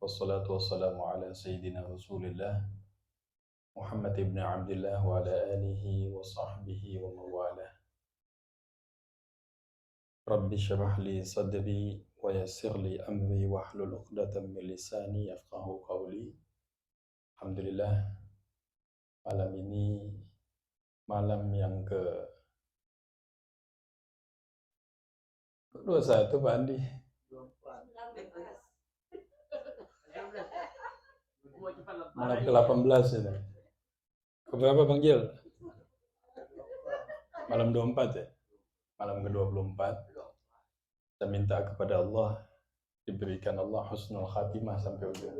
wassalatu wassalamu ala sayyidina Rasulillah Muhammad ibn Abdullah wa ala alihi wa sahbihi wa mawalah. Rabbi syrah li sadri wa yassir li amri wahlul 'uqdatam min lisani yafqahu qawli. Alhamdulillah, malam ini malam yang ke-21 Pak Andi. Malam ke-18 ini. Keberapa Bang Gil? Malam 24 ya? Malam ke-24. Kita minta kepada Allah diberikan Allah husnul khatimah sampai ujung.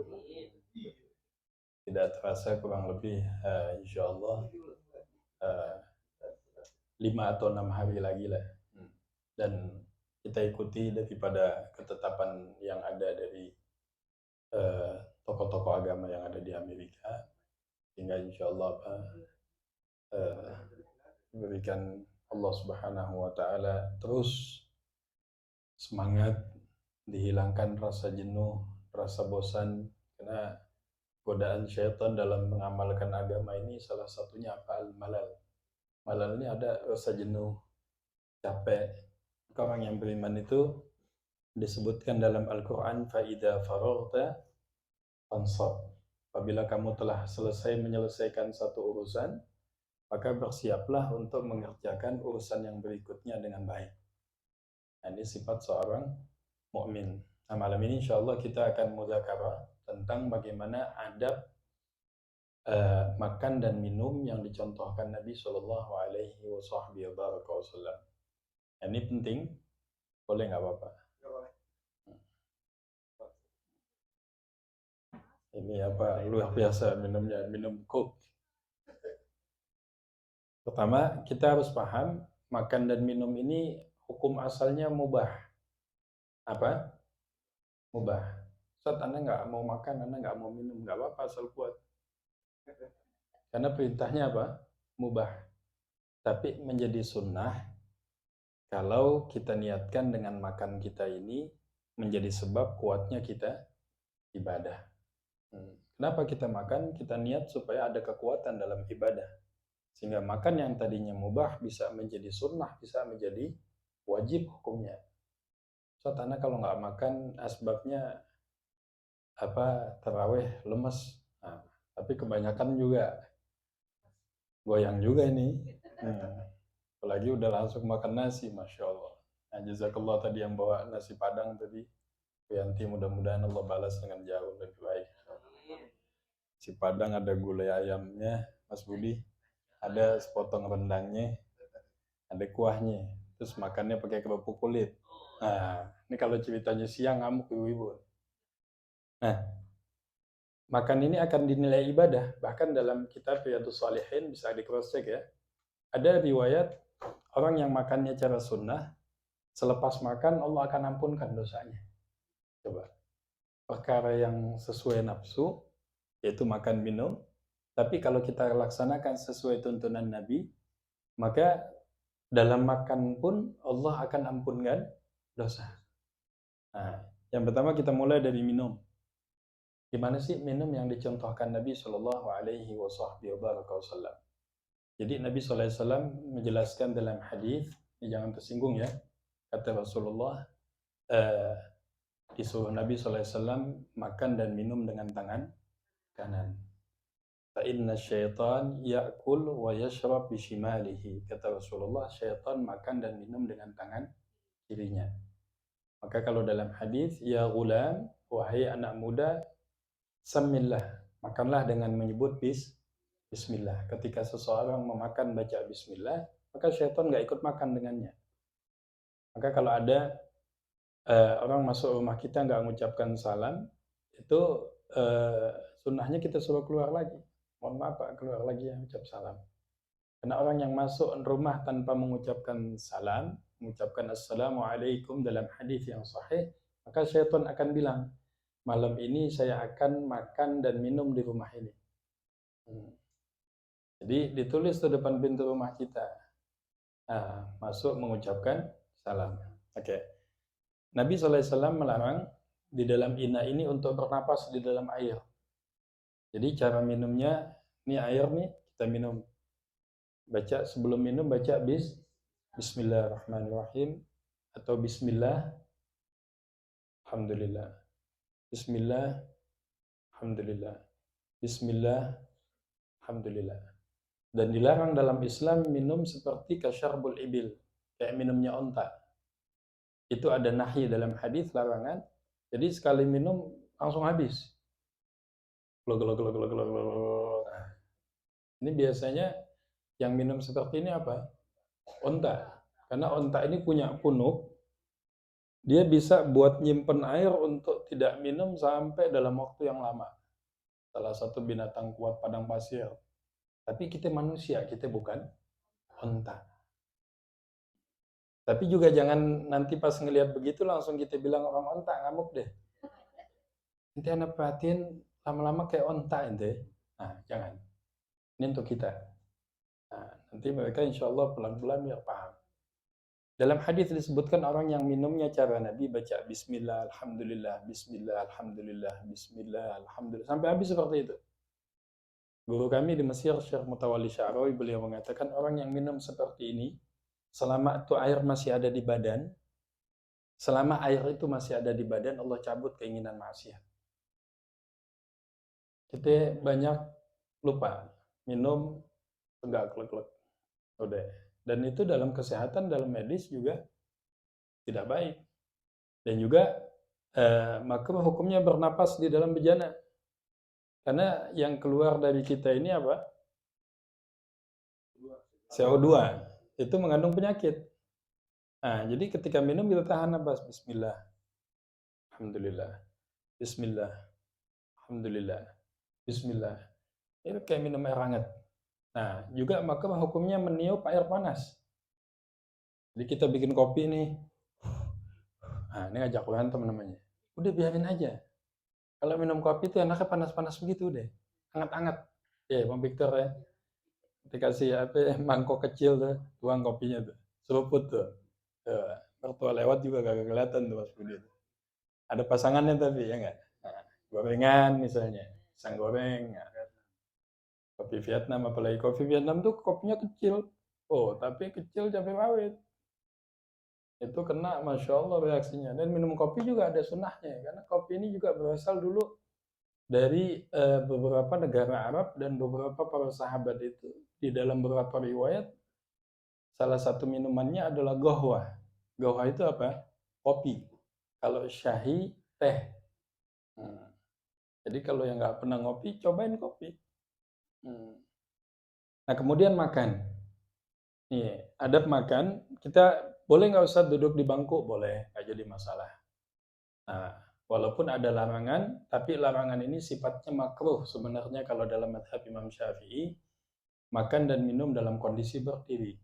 Tidak terasa kurang lebih insyaallah 5 atau 6 hari lagi lah. Dan kita ikuti daripada ketetapan yang ada dari tokoh-tokoh agama yang ada di Amerika, sehingga insyaallah diberikan Allah Subhanahu wa taala terus semangat, dihilangkan rasa jenuh, rasa bosan, karena godaan syaitan dalam mengamalkan agama ini salah satunya apa? Al-malal. Malal ini ada rasa jenuh, capek. Orang yang beriman itu disebutkan dalam Al-Quran, فَإِذَا فَرَغْتَ فَانْصَبْ. Apabila kamu telah selesai menyelesaikan satu urusan, maka bersiaplah untuk mengerjakan urusan yang berikutnya dengan baik. Nah, ini sifat seorang mukmin. Nah, malam ini insyaallah kita akan mudzakarah tentang bagaimana adab makan dan minum yang dicontohkan Nabi Shallallahu Alaihi Wasallam. Ini penting, boleh nggak apa-apa? Ini apa luar biasa minumnya, minum Coke. Pertama, kita harus paham makan dan minum ini hukum asalnya mubah. Apa? Mubah. Ustaz, Anda nggak mau makan, Anda nggak mau minum, nggak apa-apa asal kuat. Karena perintahnya apa? Mubah. Tapi menjadi sunnah kalau kita niatkan dengan makan kita ini menjadi sebab kuatnya kita ibadah. Kenapa kita makan? Kita niat supaya ada kekuatan dalam ibadah. Sehingga makan yang tadinya mubah bisa menjadi sunnah, bisa menjadi wajib hukumnya. Ustaz, Anda kalau nggak makan asbabnya tarawih lemes. Nah, tapi kebanyakan juga goyang juga ini. Apalagi udah langsung makan nasi, Masya Allah. Nah, jazakallah tadi yang bawa nasi Padang tadi. Yanti, mudah-mudahan Allah balas dengan jauh lebih baik. Nasi Padang ada gulai ayamnya, Mas Budi. Ada sepotong rendangnya, ada kuahnya. Terus makannya pakai kerupuk kulit. Nah, ini kalau ceritanya siang ngamuk ibu-ibu. Nah, makan ini akan dinilai ibadah. Bahkan dalam kitab Riyadhus Shalihin bisa di cross check ya. Ada riwayat orang yang makannya cara sunnah, selepas makan Allah akan ampunkan dosanya. Coba. Perkara yang sesuai nafsu, yaitu makan minum. Tapi kalau kita laksanakan sesuai tuntunan Nabi, maka dalam makan pun Allah akan ampunkan dosa. Nah, yang pertama kita mulai dari minum. Gimana sih minum yang dicontohkan Nabi Shallallahu Alaihi Wasallam? Jadi Nabi SAW menjelaskan dalam hadis, jangan tersinggung ya, kata Rasulullah, disuruh Nabi SAW makan dan minum dengan tangan kanan. Fa inna syaitan ya'kul wa yashrab bishimalihi. Kata Rasulullah, syaitan makan dan minum dengan tangan kirinya. Maka kalau dalam hadis, ya ghulam, wahai anak muda, samillah, makanlah dengan menyebut bismillah. Ketika seseorang memakan baca bismillah, maka syaitan nggak ikut makan dengannya. Maka kalau ada orang masuk rumah kita nggak mengucapkan salam, itu sunnahnya kita suruh keluar lagi. Mohon maaf Pak, keluar lagi yang ucap salam. Karena orang yang masuk rumah tanpa mengucapkan salam, mengucapkan assalamualaikum dalam hadis yang sahih, maka syaitan akan bilang, malam ini saya akan makan dan minum di rumah ini. Jadi ditulis di depan pintu rumah kita. Masuk mengucapkan salam. Oke. Nabi SAW melarang di dalam ina ini untuk bernapas di dalam air. Jadi cara minumnya, ini air nih, kita minum. Baca sebelum minum, baca Bismillahirrahmanirrahim atau Bismillah, Alhamdulillah. Bismillah, Alhamdulillah. Bismillah, Alhamdulillah. Dan dilarang dalam Islam minum seperti kasyarbul ibil, kayak minumnya onta. Itu ada nahi dalam hadis, larangan. Jadi sekali minum langsung habis. Glok, glok, glok, glok, glok, glok. Nah, ini biasanya yang minum seperti ini apa? Onta. Karena onta ini punya punuk, dia bisa buat nyimpen air untuk tidak minum sampai dalam waktu yang lama. Salah satu binatang kuat padang pasir. Tapi kita manusia, kita bukan onta. Tapi juga jangan nanti pas ngelihat begitu langsung kita bilang orang onta, ngamuk deh. Nanti anak perhatiin lama-lama kayak onta ente. Nah, jangan. Ini untuk kita. Nah, nanti mereka insya Allah pelan-pelan biar paham. Dalam hadis disebutkan orang yang minumnya cara Nabi baca Bismillah, Alhamdulillah, Bismillah, Alhamdulillah, Bismillah, Alhamdulillah. Sampai habis seperti itu. Guru kami di Mesir, Syekh Mutawalli Sya'rawi, beliau mengatakan orang yang minum seperti ini, selama itu air masih ada di badan, selama air itu masih ada di badan, Allah cabut keinginan maksiat. Kita banyak lupa, minum, enggak, klek-klek. Udah. Dan itu dalam kesehatan, dalam medis juga tidak baik. Dan juga makruh hukumnya bernapas di dalam bejana. Karena yang keluar dari kita ini apa? CO2. Itu mengandung penyakit. Nah, jadi ketika minum kita tahan napas. Bismillah. Alhamdulillah. Bismillah. Alhamdulillah. Bismillah. Itu kayak minum air hangat. Nah, juga makruh hukumnya meniup air panas. Jadi kita bikin kopi nih. Nah, ini ngajak berantem namanya. Udah biarin aja. Kalau minum kopi itu enaknya panas-panas begitu deh. Hangat-hangat. Ya, Bang Victor ya. Dikasih mangkok kecil tuh, tuang kopinya tuh. Seruput tuh. Mertua lewat juga gak kelihatan tuh Mas Budi. Ada pasangannya tapi ya enggak. Nah, gorengan misalnya. Pisang goreng. Nah, kopi Vietnam, apalagi kopi Vietnam tuh kopinya kecil. Oh, tapi kecil cabai rawit. Itu kena, Masya Allah reaksinya. Dan minum kopi juga ada sunnahnya. Karena kopi ini juga berasal dulu dari beberapa negara Arab dan beberapa para sahabat itu. Di dalam beberapa riwayat, salah satu minumannya adalah gohwa. Gohwa itu apa? Kopi. Kalau syahi, teh. Jadi kalau yang nggak pernah ngopi, cobain kopi. Nah, kemudian makan. Nih, adab makan, kita boleh nggak usah duduk di bangku? Boleh, nggak jadi masalah. Nah, walaupun ada larangan, tapi larangan ini sifatnya makruh sebenarnya kalau dalam mazhab Imam Syafi'i, makan dan minum dalam kondisi berdiri.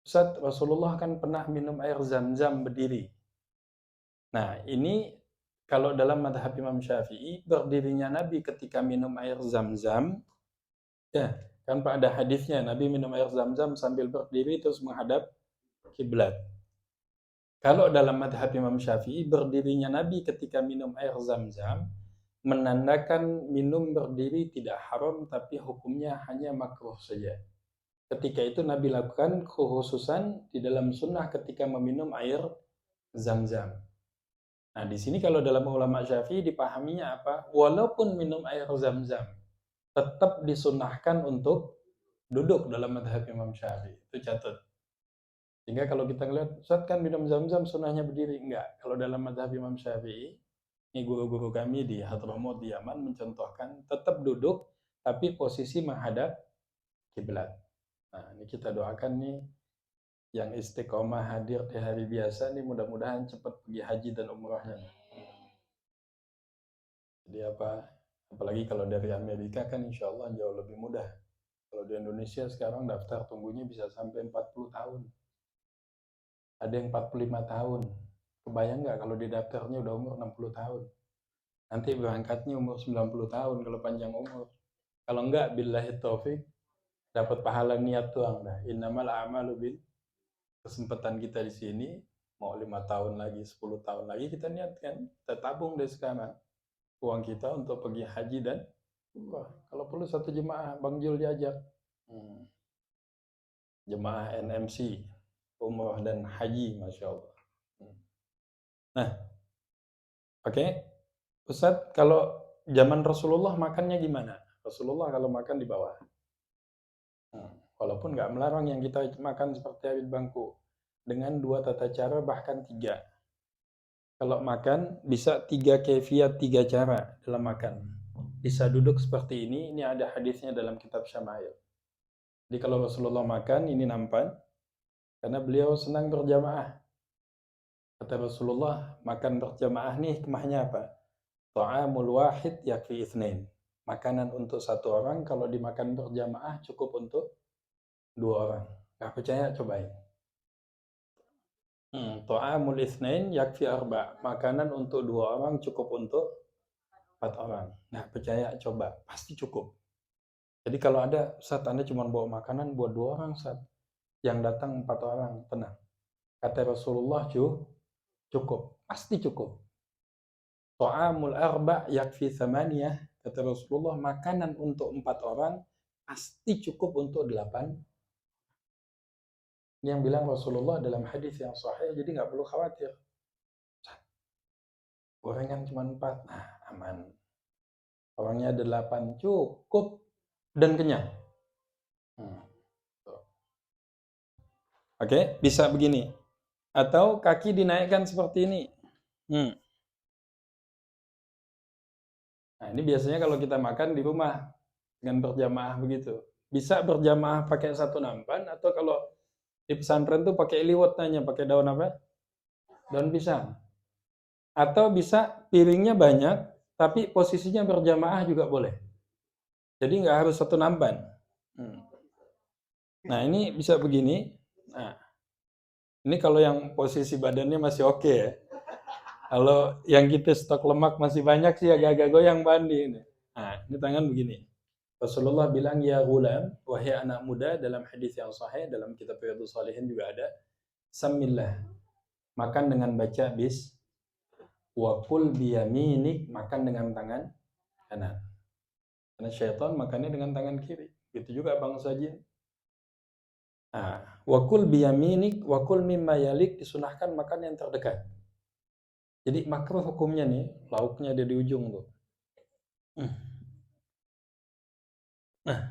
Ustaz, Rasulullah kan pernah minum air zam-zam berdiri. Nah, ini kalau dalam mazhab Imam Syafi'i, berdirinya Nabi ketika minum air zam-zam, ya, kan Pak ada hadisnya, Nabi minum air zam-zam sambil berdiri terus menghadap kiblat. Kalau dalam madhab Imam Syafi'i, berdirinya Nabi ketika minum air zam-zam menandakan minum berdiri tidak haram, tapi hukumnya hanya makruh saja. Ketika itu Nabi lakukan kekhususan di dalam sunnah ketika meminum air zam-zam. Nah, di sini kalau dalam ulama Syafi'i dipahaminya apa? Walaupun minum air zam-zam, tetap disunnahkan untuk duduk dalam madhab Imam Syafi'i. Itu catat. Sehingga kalau kita ngeliat, Ustaz kan minum zam-zam sunnahnya berdiri. Enggak. Kalau dalam mazhab Imam Syafi'i, ini guru-guru kami di Hadramaut di Yaman mencontohkan tetap duduk, tapi posisi menghadap kiblat. Nah, ini kita doakan nih, yang istiqomah hadir di hari biasa nih, mudah-mudahan cepat pergi haji dan umrahnya. Jadi apalagi kalau dari Amerika kan insya Allah jauh lebih mudah. Kalau di Indonesia sekarang daftar tunggunya bisa sampai 40 tahun. Ada yang 45 tahun. Kebayang nggak kalau di daftarnya udah umur 60 tahun? Nanti berangkatnya umur 90 tahun kalau panjang umur. Kalau enggak, billahi taufik, dapat pahala niat doang dah. Innamal a'malu bin. Kesempatan kita di sini, Mau 5 tahun lagi, 10 tahun lagi kita niatkan, kita tabung dari sekarang uang kita untuk pergi haji dan umrah. Kalau perlu satu jemaah, Bang Jul diajak. Hmm. Jemaah NMC, umrah dan haji, Masya Allah. Nah, oke. Ustadz, kalau zaman Rasulullah makannya gimana? Rasulullah kalau makan di bawah. Walaupun nggak melarang yang kita makan seperti habis bangku. Dengan 2 tata cara, bahkan 3. Kalau makan, bisa 3 kefiat, 3 cara dalam makan. Bisa duduk seperti ini ada hadisnya dalam kitab Syama'il. Jadi kalau Rasulullah makan, ini nampan, karena beliau senang berjamaah. Kata Rasulullah, makan berjamaah nih hikmahnya apa? Ta'amul wahid yakfi itsnain. Makanan untuk 1 orang kalau dimakan berjamaah cukup untuk 2 orang. Nggak percaya, cobain. Ta'amul itsnain yakfi arba. Makanan untuk 2 orang cukup untuk 4 orang. Nggak percaya, coba. Pasti cukup. Jadi kalau ada, Ustaz, Anda cuma bawa makanan buat 2 orang, Ustaz. Yang datang 4 orang, tenang. Kata Rasulullah, cukup. Pasti cukup. Ta'amul arba yakfi thamaniyah. Kata Rasulullah, makanan untuk 4 orang pasti cukup untuk 8. Ini yang bilang Rasulullah dalam hadis yang sahih, jadi nggak perlu khawatir. Gorengan cuma 4, nah aman. Orangnya ada 8, cukup dan kenyang. Oke, bisa begini. Atau kaki dinaikkan seperti ini. Nah, ini biasanya kalau kita makan di rumah dengan berjamaah begitu. Bisa berjamaah pakai 1 nampan, atau kalau di pesantren tuh pakai liwet nanya, pakai daun apa? Daun pisang. Atau bisa piringnya banyak, tapi posisinya berjamaah juga boleh. Jadi nggak harus 1 nampan. Nah, ini bisa begini. Nah, ini kalau yang posisi badannya masih oke ya. Kalau yang kita stok lemak masih banyak sih agak-agak goyang bandi ini. Nah, ini tangan begini. Rasulullah bilang, ya gulam, wahai anak muda, dalam hadis yang sahih, dalam kitab Riyadhus Shalihin juga ada, samillah, makan dengan baca bis, wa kul biyaminik, makan dengan tangan kanan. Karena syaitan makannya dengan tangan kiri. Gitu juga bangsa jin. Nah, wa kul biyaminik, wa kul mimma yalik, disunahkan makan yang terdekat. Jadi makruh hukumnya nih, lauknya ada di ujung tuh. Nah,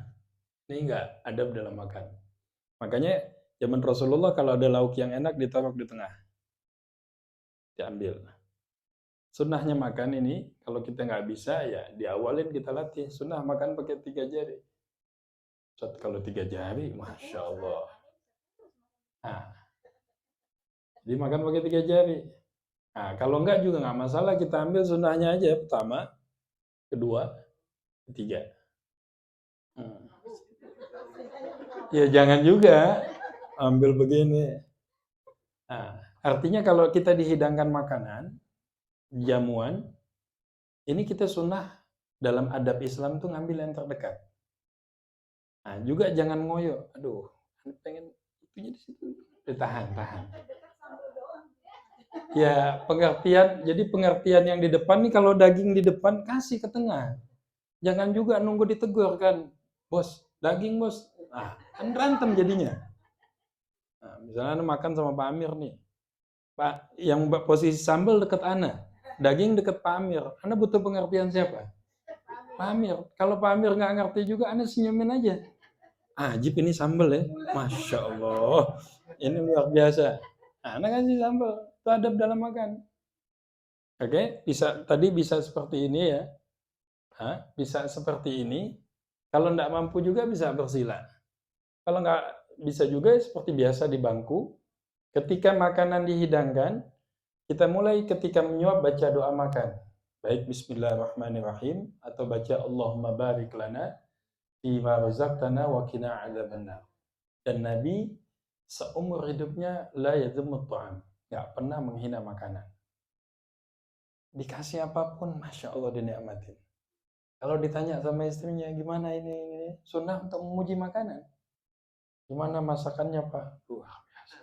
ini enggak adab dalam makan. Makanya zaman Rasulullah kalau ada lauk yang enak ditaruh di tengah. Diambil. Sunnahnya makan ini, kalau kita nggak bisa ya diawalin kita latih. Sunnah makan pakai 3 jari. Kalau 3 jari, Masya Allah. Nah, jadi makan pakai 3 jari. Nah, kalau enggak juga nggak masalah, kita ambil sunnahnya aja. Pertama, kedua, ketiga. Ya jangan juga ambil begini. Nah, artinya kalau kita dihidangkan makanan, jamuan, ini kita sunnah dalam adab Islam tuh ngambil yang terdekat. Nah, juga jangan ngoyo. Aduh, pengen itunya di situ. Tahan. Ya, pengertian. Jadi pengertian yang di depan nih, kalau daging di depan kasih ke tengah. Jangan juga nunggu ditegur kan. Bos, daging bos. Nah, kan berantem jadinya. Nah, misalnya makan sama Pak Amir nih. Pak, yang posisi sambal dekat Ana. Daging dekat Pak Amir. Ana butuh pengertian siapa? Pak Amir. Kalau Pak Amir nggak ngerti juga, Ana senyumin aja. Ajib ini sambal ya. Masya Allah. Ini luar biasa. Ana kasih sambal. Itu adab dalam makan. Oke, tadi bisa seperti ini ya. Bisa seperti ini. Kalau nggak mampu juga bisa bersila. Kalau nggak bisa juga seperti biasa di bangku. Ketika makanan dihidangkan, kita mulai ketika menyuap baca doa makan. Baik Bismillahirrahmanirrahim atau baca Allahumma barik lana fima razaqtana wa qina adzabannar. Dan Nabi seumur hidupnya la yadhumut ta'am, enggak pernah menghina makanan. Dikasih apapun, Masya Allah dinikmatin. Kalau ditanya sama istrinya, gimana ini? Sunnah untuk memuji makanan. Gimana masakannya, Pak? Luar biasa.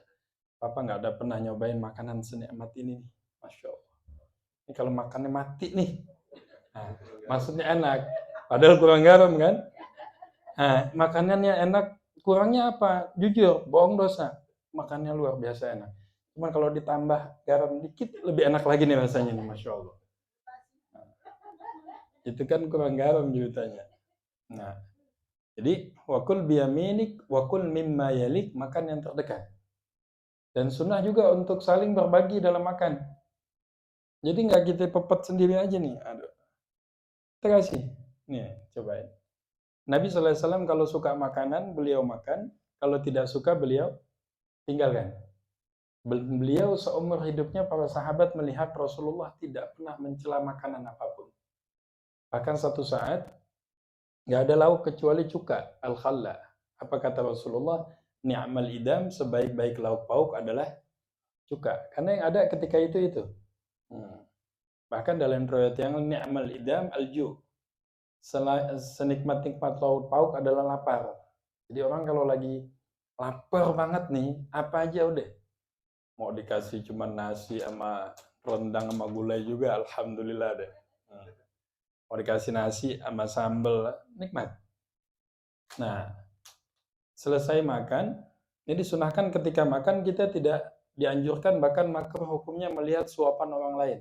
Papa nggak ada pernah nyobain makanan senikmat ini nih. Masya Allah. Ini kalau makannya mati nih. Nah, maksudnya enak. Padahal kurang garam kan? Nah, makanannya enak. Kurangnya apa? Jujur, bohong dosa. Makannya luar biasa enak. Cuman kalau ditambah garam dikit, lebih enak lagi nih rasanya nih. Masya Allah. Itu kan kurang garam jurutannya. Nah, jadi wakul biyaminik, wakul mimma yalik, makan yang terdekat. Dan sunnah juga untuk saling berbagi dalam makan. Jadi nggak kita pepet sendiri aja nih. Aduh, kita kasih. Nih, cobain. Nabi SAW kalau suka makanan, beliau makan. Kalau tidak suka, beliau tinggalkan. Beliau seumur hidupnya para sahabat melihat Rasulullah tidak pernah mencela makanan apapun. Bahkan satu saat, nggak ada lauk kecuali cuka, al-khalla. Apa kata Rasulullah? Ni'mal idam, sebaik-baik lauk pauk adalah cuka. Karena yang ada ketika itu. Bahkan dalam riwayat yang ni'mal idam al-ju. Senikmat-nikmat lauk pauk adalah lapar. Jadi orang kalau lagi lapar banget nih, apa aja udah. Mau dikasih cuma nasi sama rendang sama gulai juga, alhamdulillah deh. Mau dikasih nasi sama sambal, nikmat. Nah, selesai makan, ini disunahkan ketika makan kita tidak dianjurkan, bahkan makruh hukumnya melihat suapan orang lain.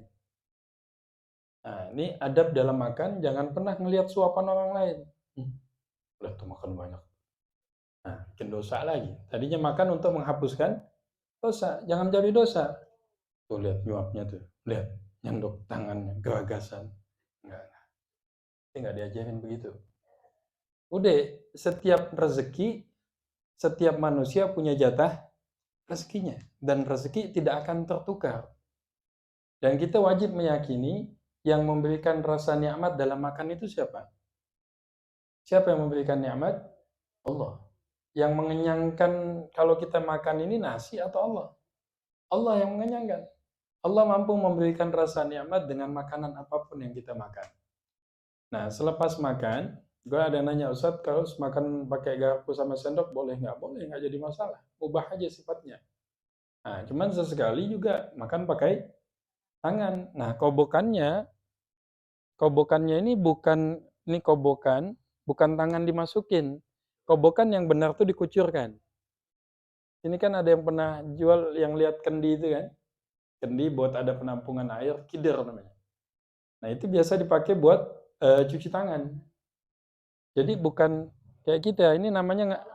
Nah, ini adab dalam makan, jangan pernah melihat suapan orang lain. Udah tuh makan banyak. Nah, bikin dosa lagi. Tadinya makan untuk menghapuskan dosa, jangan jadi dosa. Tuh lihat nyuapnya tuh, lihat nyendok tangannya, geragasan. Enggak diajarin begitu. Udah, setiap rezeki, setiap manusia punya jatah rezekinya. Dan rezeki tidak akan tertukar. Dan kita wajib meyakini yang memberikan rasa nikmat dalam makan itu siapa? Siapa yang memberikan nikmat? Allah. Yang mengenyangkan kalau kita makan ini nasi atau Allah? Allah yang mengenyangkan. Allah mampu memberikan rasa nikmat dengan makanan apapun yang kita makan. Nah, selepas makan, gue ada nanya, Ustadz, kalau makan pakai garpu sama sendok boleh nggak? Boleh, nggak jadi masalah. Ubah aja sifatnya. Nah, cuman sesekali juga makan pakai tangan. Nah, kobokannya ini bukan tangan dimasukin. Kobokan yang benar tuh dikucurkan. Ini kan ada yang pernah jual, yang lihat kendi itu kan. Kendi buat ada penampungan air, kider namanya. Nah, itu biasa dipakai buat cuci tangan. Jadi bukan kayak kita, ini namanya nggak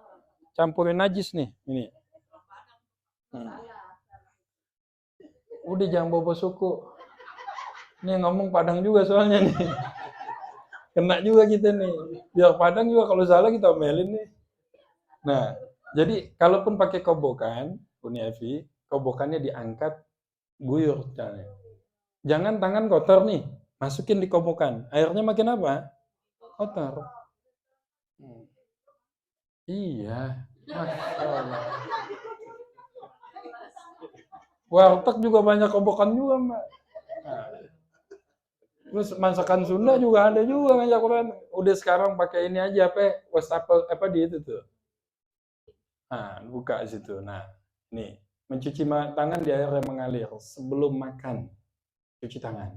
campurin najis nih. Ini. Udah jangan bobo suku. Ini ngomong Padang juga soalnya nih. Kena juga kita nih. Biar Padang juga kalau salah kita omelin nih. Nah, jadi kalaupun pakai kobokan, Uni Evi, kobokannya diangkat, guyur caranya. Jangan tangan kotor nih, masukin di kobokan. Airnya makin apa? Kotor. Iya. Masya Allah. Warteg juga banyak kobokan juga, Mbak. Nah, terus masakan Sunda juga ada juga ngajak orang. Udah sekarang pakai ini aja wastafel di itu tuh. Nah, buka situ. Nah, nih, mencuci tangan di air yang mengalir sebelum makan. Cuci tangan.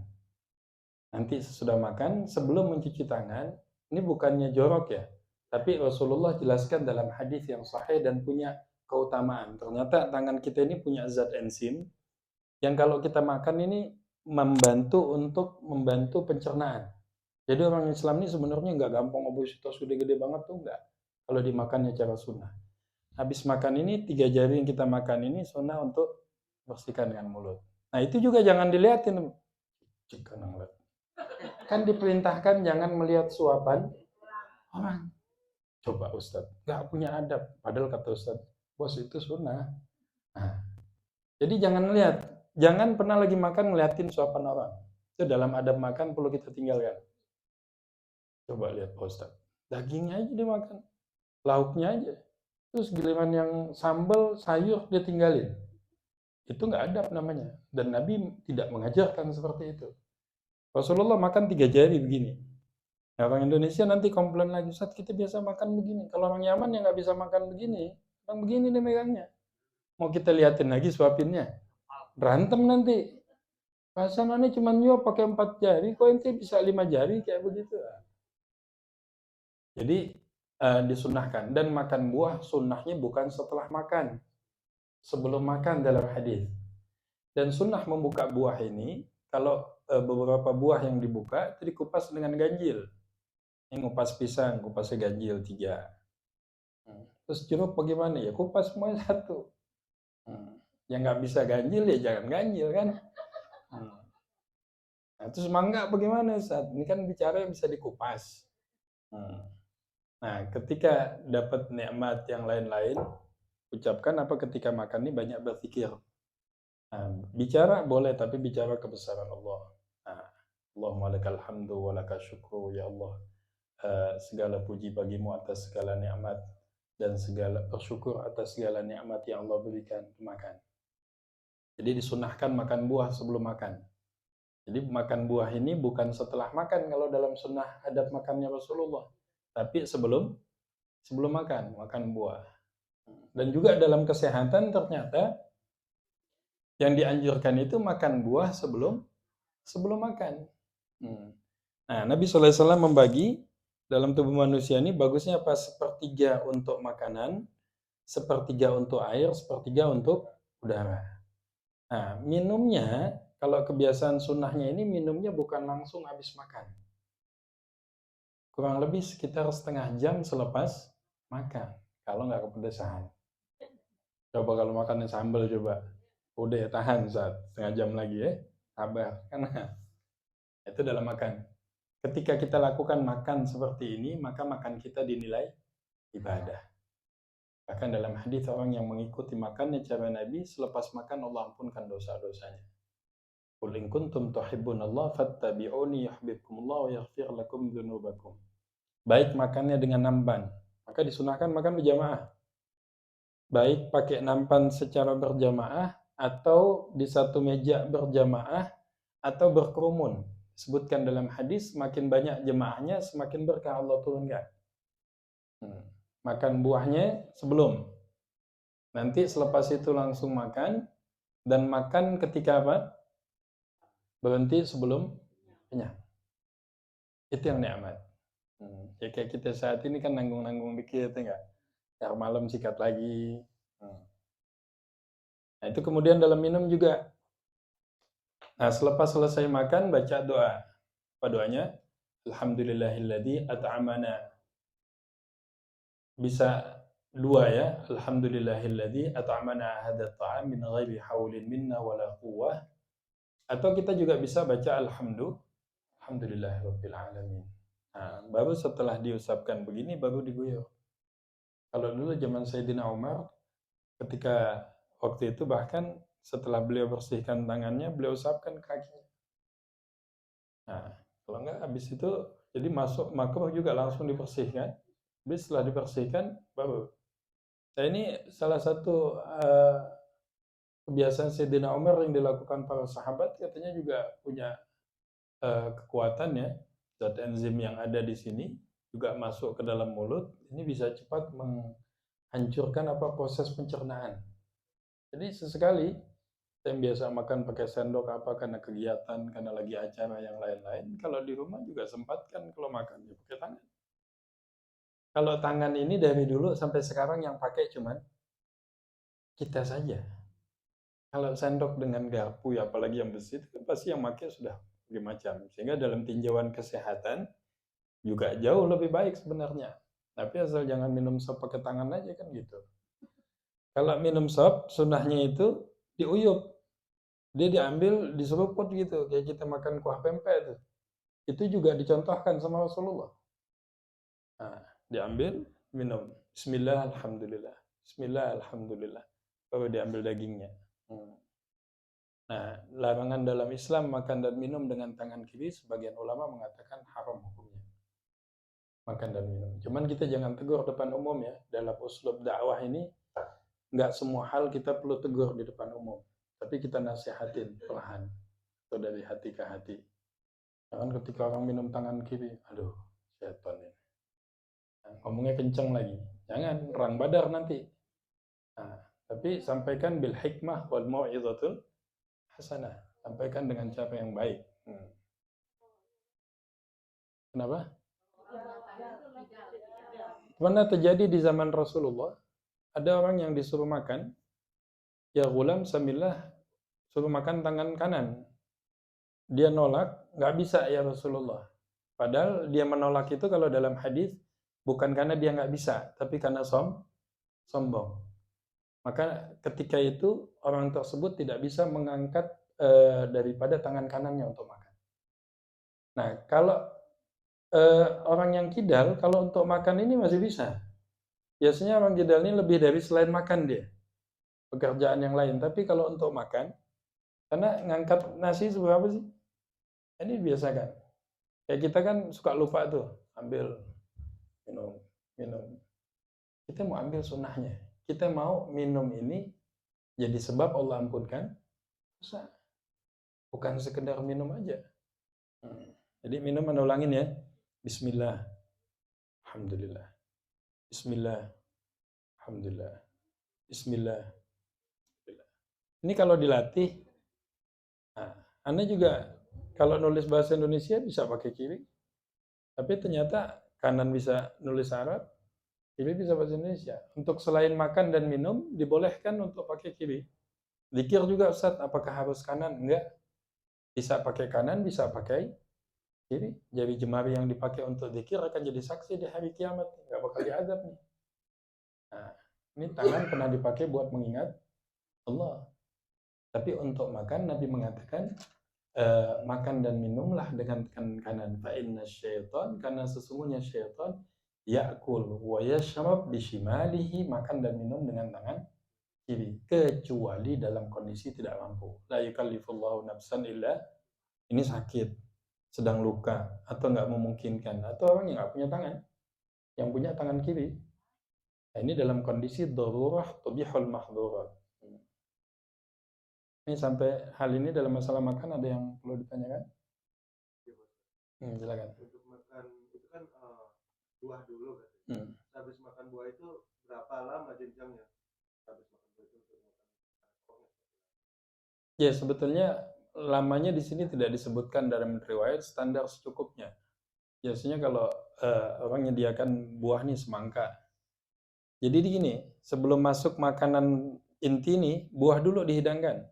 Nanti sesudah makan, sebelum mencuci tangan, ini bukannya jorok ya, tapi Rasulullah jelaskan dalam hadis yang sahih dan punya keutamaan. Ternyata tangan kita ini punya zat enzim yang kalau kita makan ini membantu pencernaan. Jadi orang Islam ini sebenarnya nggak gampang obesitas gede-gede banget tuh nggak. Kalau dimakannya cara sunnah. Habis makan ini 3 jari yang kita makan ini sunnah untuk bersihkan dengan mulut. Nah itu juga jangan dilihatin. Kan diperintahkan jangan melihat suapan orang. Coba Ustadz, nggak punya adab. Padahal kata Ustadz, bos itu sunnah. Nah, jadi jangan lihat. Jangan pernah lagi makan ngeliatin suapan orang. Itu dalam adab makan perlu kita tinggalkan. Coba lihat Pak Ustadz. Dagingnya aja dimakan. Lauknya aja. Terus giliran yang sambal, sayur dia tinggalin. Itu nggak adab namanya. Dan Nabi tidak mengajarkan seperti itu. Rasulullah makan 3 jari begini. Nah, orang Indonesia nanti komplain lagi, Ustadz kita biasa makan begini. Kalau orang Yaman yang nggak bisa makan begini, orang begini dia megangnya. Mau kita liatin lagi suapinnya, berantem nanti. Pasangannya cuma nyuap pakai 4 jari, kok ente bisa 5 jari kayak begitu. Jadi disunahkan, dan makan buah sunnahnya bukan setelah makan, sebelum makan dalam hadis. Dan sunnah membuka buah ini, kalau beberapa buah yang dibuka itu dikupas dengan ganjil. Yang kupas pisang, kupasnya ganjil 3. Terus jeruk bagaimana? Ya kupas semuanya 1. Yang nggak bisa ganjil ya jangan ganjil kan. Nah, terus mangga bagaimana Ustaz? Ini kan bicara bisa dikupas. Nah, ketika dapat nikmat yang lain-lain, ucapkan apa ketika makan ini banyak berpikir. Nah, bicara boleh, tapi bicara kebesaran Allah. Nah, Allahumma lakal hamdu wa lakal syukru, ya Allah. Segala puji bagimu atas segala nikmat, dan segala bersyukur atas segala nikmat yang Allah berikan. Makan. Jadi disunahkan makan buah sebelum makan. Jadi makan buah ini bukan setelah makan kalau dalam sunnah adab makannya Rasulullah, tapi sebelum makan buah. Dan juga dalam kesehatan ternyata yang dianjurkan itu makan buah sebelum makan. Nah, Nabi SAW membagi dalam tubuh manusia ini bagusnya apa? 1/3 untuk makanan, 1/3 untuk air, 1/3 untuk udara. Nah, minumnya, kalau kebiasaan sunnahnya ini minumnya bukan langsung habis makan. Kurang lebih sekitar setengah jam selepas makan, kalau nggak kepedesan. Coba kalau makannya sambal coba. Udah ya, tahan setengah jam lagi ya. Sabar. Karena itu dalam makan. Ketika kita lakukan makan seperti ini, maka makan kita dinilai ibadah. Bahkan dalam hadis, orang yang mengikuti makannya cara Nabi, selepas makan Allah ampunkan dosa-dosanya. Qul in kuntum tuhibbunallah fattabi'uni yuhibbukumullah wa yaghfir lakum dzunubakum. Baik makannya dengan nampan, maka disunahkan makan berjamaah. Baik pakai nampan secara berjamaah, atau di satu meja berjamaah, atau berkerumun. Disebutkan dalam hadis, semakin banyak jemaahnya, semakin berkah Allah turunkan. Makan buahnya sebelum. Nanti selepas itu langsung makan, dan makan ketika apa? Berhenti sebelum kenyang. Itu yang nikmat. Ya kayak kita saat ini kan nanggung-nanggung dikit, enggak? Ntar malam sikat lagi. Nah, itu kemudian dalam minum juga. Nah, selepas selesai makan, baca doa. Apa doanya? Alhamdulillahilladzi at'amana. Bisa 2 ya. Alhamdulillahilladzi at'amana hadzal ta'am min ghairi haulin minna wala quwwah. Atau kita juga bisa baca alhamdulillahirabbil alamin. Nah, baru setelah diusapkan begini baru diguyur. Kalau dulu zaman Sayyidina Umar, ketika waktu itu bahkan setelah beliau bersihkan tangannya, beliau usapkan kakinya. Nah, kalau enggak habis itu jadi masuk makruh juga langsung dibersihkan. Habis setelah dibersihkan baru. Nah, ini salah satu kebiasaan Sayyidina Umar yang dilakukan para sahabat, katanya juga punya kekuatan ya. Zat enzim yang ada di sini juga masuk ke dalam mulut, ini bisa cepat menghancurkan proses pencernaan. Jadi sesekali yang biasa makan pakai sendok karena kegiatan, karena lagi acara yang lain-lain, kalau di rumah juga sempatkan kalau makan ya pakai tangan. Kalau tangan ini dari dulu sampai sekarang yang pakai cuman kita saja. Kalau sendok dengan garpu ya, apalagi yang besi, itu kan pasti yang pakai sudah bermacam. Sehingga dalam tinjauan kesehatan juga jauh lebih baik sebenarnya. Tapi asal jangan minum sop pakai tangan aja kan gitu. Kalau minum sop, sunnahnya itu diuyup. Dia diambil, diseruput gitu. Kayak kita makan kuah pempek itu. Itu juga dicontohkan sama Rasulullah. Nah, diambil, minum. Bismillah, alhamdulillah. Bismillah, alhamdulillah. Baru diambil dagingnya. Nah, larangan dalam Islam makan dan minum dengan tangan kiri, sebagian ulama mengatakan haram hukumnya. Makan dan minum. Cuman kita jangan tegur depan umum ya. Dalam uslub dakwah ini, nggak semua hal kita perlu tegur di depan umum. Tapi kita nasihatin perlahan. Atau dari hati ke hati. Jangan ketika orang minum tangan kiri, aduh, setan ini. Nah, ngomongnya kenceng lagi. Jangan, perang Badar nanti. Nah, Tapi sampaikan bil hikmah wal mau'izatul hasanah. Sampaikan dengan cara yang baik. Kenapa? Pernah terjadi di zaman Rasulullah, ada orang yang disuruh makan, ya gulam samillah, suruh makan tangan kanan. Dia nolak, nggak bisa ya Rasulullah. Padahal dia menolak itu kalau dalam hadis bukan karena dia nggak bisa, tapi karena sombong. Maka ketika itu orang tersebut tidak bisa mengangkat daripada tangan kanannya untuk makan. Nah, kalau orang yang kidal, kalau untuk makan ini masih bisa. Biasanya orang kidal ini lebih dari selain makan dia, pekerjaan yang lain. Tapi kalau untuk makan, karena ngangkat nasi seberapa sih? Ini biasa kan. Kayak kita kan suka lupa tuh, ambil minum. Kita mau ambil sunnahnya. Kita mau minum ini jadi sebab Allah ampunkan dosa. Bukan sekedar minum aja. Jadi minum ulangin ya. Bismillah. Alhamdulillah. Bismillah. Alhamdulillah. Bismillah. Ini kalau dilatih, Anda juga kalau nulis bahasa Indonesia bisa pakai kiri. Tapi ternyata kanan bisa nulis Arab, kiri bisa bahasa Indonesia. Untuk selain makan dan minum, dibolehkan untuk pakai kiri. Zikir juga Ustaz, apakah harus kanan? Enggak. Bisa pakai kanan, bisa pakai kiri. Jari jemari yang dipakai untuk zikir akan jadi saksi di hari kiamat. Enggak bakal diazab nih. Nah, ini tangan pernah dipakai buat mengingat Allah. Tapi untuk makan, Nabi mengatakan, makan dan minumlah dengan tangan kanan. Fa inna syaitan, karena sesungguhnya syaitan ya'kul wa yashrab bishimalihi, makan dan minum dengan tangan kiri, kecuali dalam kondisi tidak mampu. La yukallifullahu nafsan illa, ini sakit, sedang luka, atau nggak memungkinkan, atau orang yang nggak punya tangan, yang punya tangan kiri. Nah, ini dalam kondisi darurah tubihul mahdhurat. Ini sampai hal ini dalam masalah makan ada yang perlu ditanyakan? Silakan. Untuk makan itu kan buah dulu kan. Habis makan buah itu berapa lama jenjangnya? Habis makan buah itu untuk makan. Ya, sebetulnya lamanya di sini tidak disebutkan dalam riwayat, standar secukupnya. Biasanya kalau orang menyediakan buah nih semangka. Jadi gini, sebelum masuk makanan inti nih, buah dulu dihidangkan.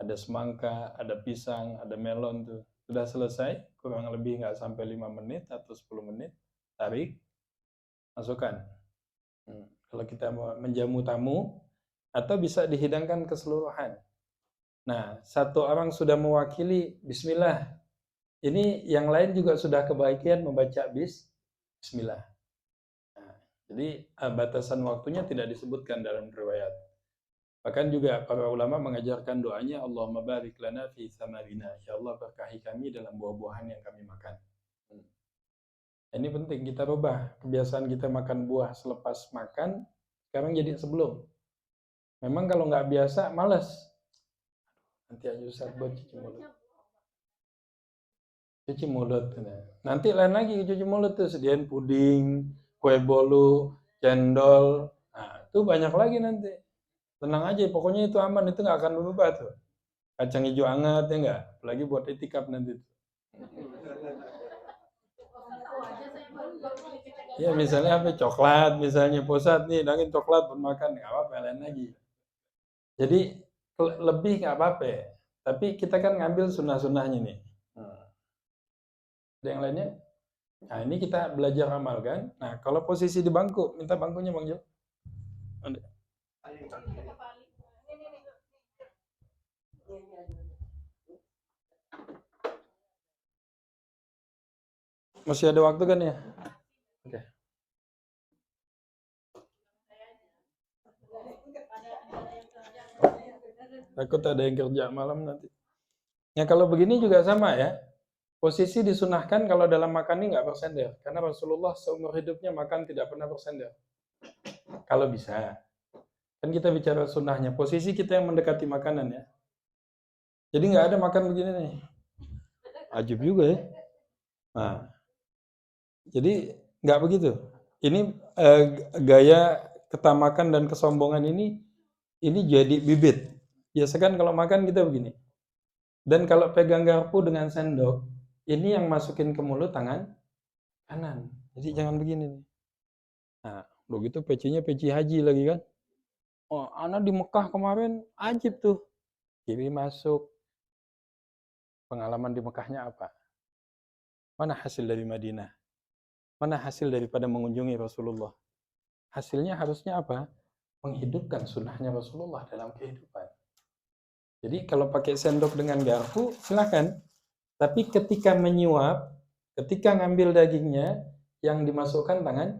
Ada semangka, ada pisang, ada melon tuh. Sudah selesai, kurang lebih nggak sampai 5 menit atau 10 menit, tarik, masukkan. Kalau kita mau menjamu tamu, atau bisa dihidangkan keseluruhan. Nah, satu orang sudah mewakili Bismillah. Ini yang lain juga sudah kebahagiaan membaca Bismillah. Nah, jadi batasan waktunya tidak disebutkan dalam riwayat. Bahkan juga para ulama mengajarkan doanya, Allahumma barik lana fi thamarina. Ya Allah, berkahi kami dalam buah-buahan yang kami makan. Ini penting, kita rubah kebiasaan kita makan buah selepas makan, sekarang jadi sebelum. Memang kalau nggak biasa, malas. Nanti aja Ustaz buat cuci mulut. Cuci mulut. Nanti lain lagi cuci mulut tuh, sediain puding, kue bolu, cendol. Nah, itu banyak lagi nanti. Tenang aja, pokoknya itu aman, itu nggak akan berubah tuh. Kacang hijau hangat ya nggak, apalagi buat itikaf nanti. Ya misalnya apa, coklat misalnya, pusat nih, dangin coklat buat makan, nggak apa-apa, lain lagi. Jadi lebih nggak apa-apa, tapi kita kan ngambil sunnah-sunnahnya nih. Ada yang lainnya? Nah ini kita belajar amalkan. Nah kalau posisi di bangku, minta bangkunya Bang Jo. Masih ada waktu kan ya? Oke. Takut ada yang kerja malam nanti. Ya kalau begini juga sama ya. Posisi disunahkan kalau dalam makan ini nggak bersender. Karena Rasulullah seumur hidupnya makan tidak pernah bersender. Kalau bisa. Kan kita bicara sunnahnya. Posisi kita yang mendekati makanan ya. Jadi nggak ada makan begini nih. Ajib juga ya. Nah, jadi nggak begitu. Ini gaya ketamakan dan kesombongan ini ini jadi bibit. Biasa kan kalau makan kita begini. Dan kalau pegang garpu dengan sendok, ini yang masukin ke mulut tangan kanan. Jadi jangan begini nih. Nah, begitu pecinya peci haji lagi kan. Oh, ana di Mekah kemarin ajib tuh. Kiri masuk. Pengalaman di Mekahnya apa? Mana hasil dari Madinah? Mana hasil daripada mengunjungi Rasulullah? Hasilnya harusnya apa? Menghidupkan sunnahnya Rasulullah dalam kehidupan. Jadi kalau pakai sendok dengan garpu, silakan. Tapi ketika menyuap, ketika ngambil dagingnya, yang dimasukkan tangan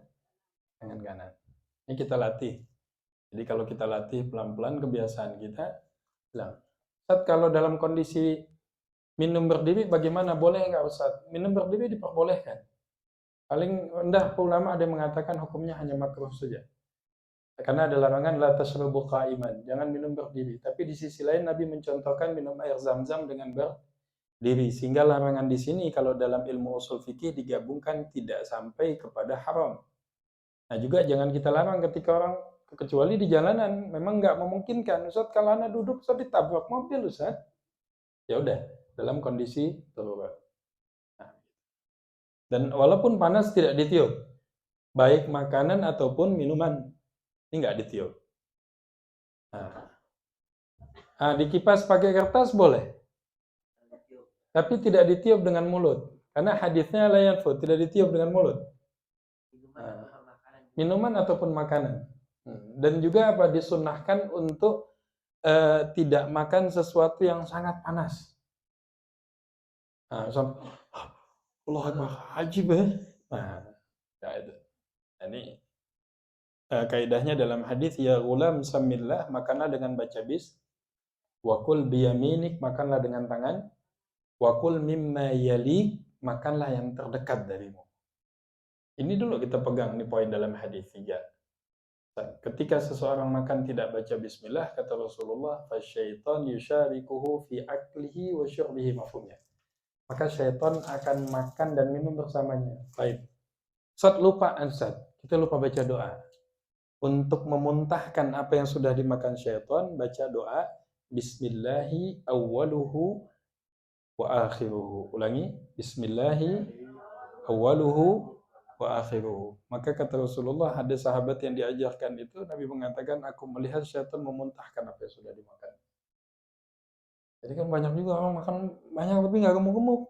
kanan. Ini kita latih. Jadi kalau kita latih pelan-pelan kebiasaan kita, bilang, Ustaz, kalau dalam kondisi minum berdiri bagaimana? Boleh nggak Ustaz? Minum berdiri diperbolehkan. Paling rendah ulama ada yang mengatakan hukumnya hanya makruh saja. Karena ada larangan la tashrabu qa'iman, jangan minum berdiri. Tapi di sisi lain Nabi mencontohkan minum air Zam-Zam dengan berdiri. Sehingga larangan di sini kalau dalam ilmu usul fikih digabungkan tidak sampai kepada haram. Nah juga jangan kita larang ketika orang, kecuali di jalanan memang nggak memungkinkan. Ustaz kalau anak duduk Ustaz ditabrak mobil Ustaz. Ya udah dalam kondisi darurat. Nah, dan walaupun panas tidak ditiup, baik makanan ataupun minuman ini nggak ditiup. Nah, dikipas pakai kertas boleh, tapi tidak ditiup dengan mulut. Karena hadisnya la yanfud, tidak ditiup dengan mulut. Minuman ataupun makanan. Dan juga apa disunnahkan untuk tidak makan sesuatu yang sangat panas. Nah, Allah Akbar, ajib ya. Nah, itu. Ini kaidahnya dalam hadis ya ghulam samillah, makanlah dengan baca bis, wakul biyaminik, makanlah dengan tangan, wakul mimma yalik, makanlah yang terdekat darimu. Ini dulu kita pegang nih poin dalam hadis 3. Ketika seseorang makan tidak baca bismillah, kata Rasulullah, fasyaitan yusyarikuhu fi aklihi wa syurbihi, mafhumnya. Maka syaitan akan makan dan minum bersamanya. Baik. Ustaz lupa, Ustaz. Kita lupa baca doa. Untuk memuntahkan apa yang sudah dimakan syaitan, baca doa Bismillahi awwaluhu wa akhiruhu. Ulangi, Bismillahi awwaluhu wa akhiruhu. Maka kata Rasulullah, ada sahabat yang diajarkan itu, Nabi mengatakan, aku melihat syaitan memuntahkan apa yang sudah dimakan. Jadi kan banyak juga orang makan banyak tapi nggak gemuk-gemuk.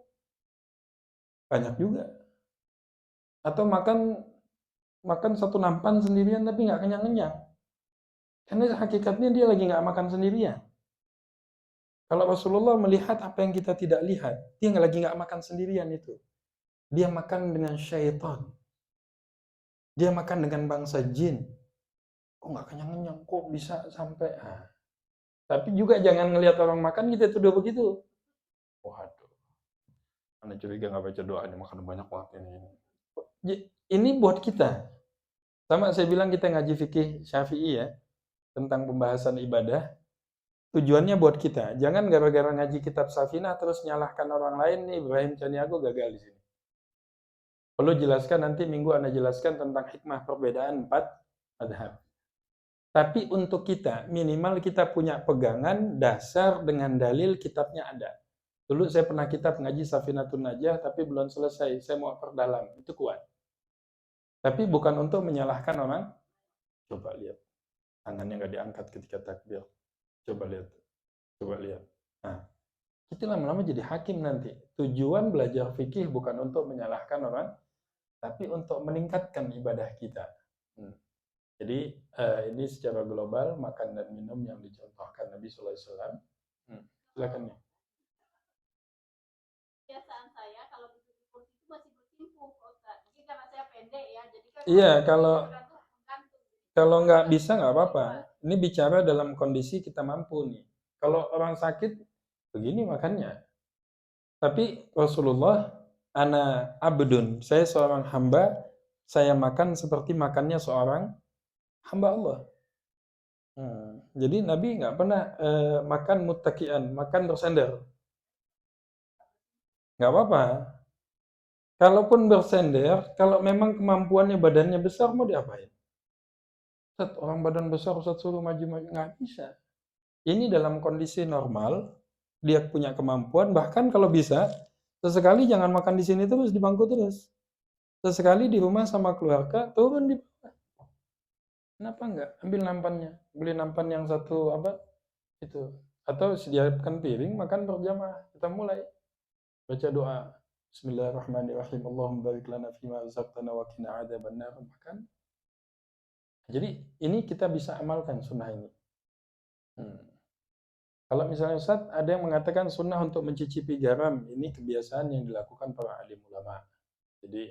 Banyak juga. Atau makan satu nampan sendirian tapi nggak kenyang-kenyang. Karena hakikatnya dia lagi nggak makan sendirian. Kalau Rasulullah melihat apa yang kita tidak lihat, dia lagi nggak makan sendirian itu. Dia makan dengan syaitan. Dia makan dengan bangsa jin. Kok nggak kenyang-kenyang? Kok bisa sampai? Tapi juga jangan ngelihat orang makan kita tuduh begitu. Waduh, Anda curiga nggak baca doa ini, makan banyak banget ini. Ini buat kita. Sama saya bilang kita ngaji fikih Syafi'i ya, tentang pembahasan ibadah. Tujuannya buat kita. Jangan gara-gara ngaji kitab Safinah terus nyalahkan orang lain nih, Ibrahim Caniago gagal di sini. Perlu jelaskan nanti minggu Anda jelaskan tentang hikmah perbedaan 4 madhab. Tapi untuk kita, minimal kita punya pegangan dasar dengan dalil kitabnya ada. Dulu saya pernah kitab ngaji Safinatun Najah, tapi belum selesai. Saya mau perdalam, itu kuat. Tapi bukan untuk menyalahkan orang. Coba lihat, tangannya nggak diangkat ketika takbir. Coba lihat. Nah, kita lama-lama jadi hakim nanti. Tujuan belajar fikih bukan untuk menyalahkan orang, tapi untuk meningkatkan ibadah kita. Jadi ini secara global makan dan minum yang dicontohkan Nabi Sallallahu Alaihi Wasallam. Silakan nih. Kebiasaan saya kalau duduk di kursi itu masih bersimpuh, Ustaz. Mungkin karena saya pendek ya, jadi kan. Iya, kalau nggak bisa nggak apa-apa. Ini bicara dalam kondisi kita mampu nih. Kalau orang sakit begini makannya. Tapi Rasulullah, ana abdun, saya seorang hamba, saya makan seperti makannya seorang hamba Allah. Jadi Nabi nggak pernah makan muttakian, makan bersandar. Nggak apa-apa. Kalaupun bersender, kalau memang kemampuannya badannya besar mau diapain? Ustaz, orang badan besar Ustaz suruh maju-maju, nggak bisa. Ini dalam kondisi normal, dia punya kemampuan, bahkan kalau bisa, sesekali jangan makan di sini terus, di bangku terus. Sesekali di rumah sama keluarga, turun di bawah. Kenapa enggak? Ambil nampannya. Beli nampan yang satu apa? Itu. Atau sediakan piring, makan berjamaah. Kita mulai. Baca doa. Bismillahirrahmanirrahim. Allahumma barik lana fima razaqtana wa qina adzabannar. Makan. Jadi ini kita bisa amalkan sunnah ini. Kalau misalnya Ustaz, ada yang mengatakan sunnah untuk mencicipi garam. Ini kebiasaan yang dilakukan para alim ulama. Jadi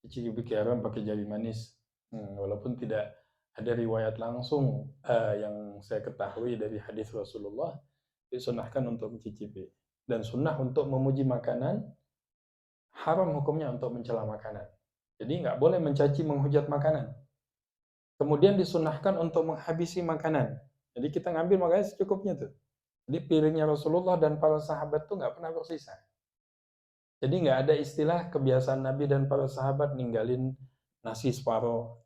cicipi garam pakai jari manis. Walaupun tidak ada riwayat langsung yang saya ketahui dari hadis Rasulullah, disunahkan untuk mencicipi. Dan sunnah untuk memuji makanan, haram hukumnya untuk mencela makanan. Jadi nggak boleh mencaci menghujat makanan. Kemudian disunahkan untuk menghabisi makanan. Jadi kita ngambil makanan secukupnya tuh. Jadi piringnya Rasulullah dan para sahabat tuh nggak pernah bersisa. Jadi nggak ada istilah kebiasaan Nabi dan para sahabat ninggalin nasi separuh.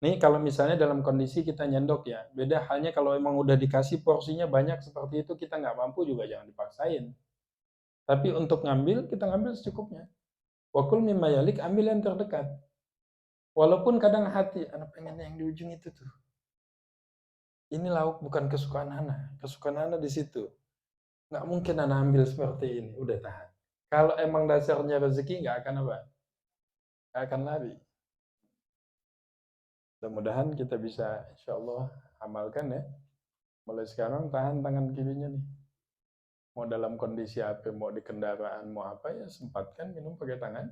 Nih kalau misalnya dalam kondisi kita nyendok ya, beda halnya kalau emang udah dikasih porsinya banyak seperti itu, kita nggak mampu juga jangan dipaksain. Tapi untuk ngambil, kita ngambil secukupnya. Wakul mimma yalik, ambil yang terdekat. Walaupun kadang hati, anak pengen yang di ujung itu tuh. Ini lauk bukan kesukaan Ana. Kesukaan Ana di situ. Nggak mungkin Ana ambil seperti ini. Udah tahan. Kalau emang dasarnya rezeki, nggak akan apa? Nggak akan lari. Mudah-mudahan kita bisa, insya Allah, amalkan ya. Mulai sekarang tahan tangan kirinya nih. Mau dalam kondisi apa, mau di kendaraan, mau apa ya, sempatkan minum pakai tangan.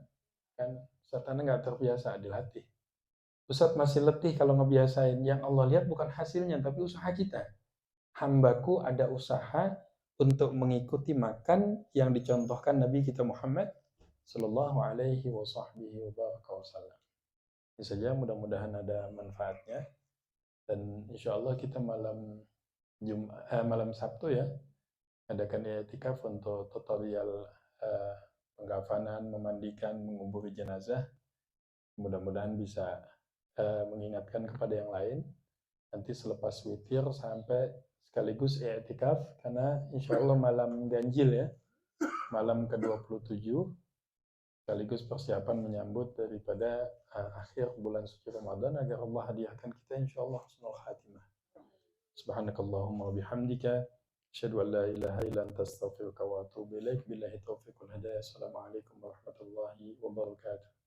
Kan Ustaz nggak terbiasa, dilatih. Ustaz masih letih kalau ngebiasain. Yang Allah lihat bukan hasilnya, tapi usaha kita. Hambaku ada usaha untuk mengikuti makan yang dicontohkan Nabi kita Muhammad Sallallahu Alaihi Wasallam. Ini saja, mudah-mudahan ada manfaatnya. Dan insya Allah kita malam Sabtu ya, adakan i'tikaf untuk tutorial pengkafanan, memandikan, menguburi jenazah. Mudah-mudahan bisa mengingatkan kepada yang lain. Nanti selepas witir sampai sekaligus i'tikaf, karena insya Allah malam ganjil ya, malam ke-27, sekaligus persiapan menyambut daripada akhir bulan suci Ramadan, agar Allah hadiahkan kita insya Allah husnul khatimah. Subhanakallahumma wa bihamdika asyhadu an la ilaha illa anta astaghfiruka wa atubu ilaik. Billahi taufiq wal hidayah. Assalamualaikum warahmatullahi wabarakatuh.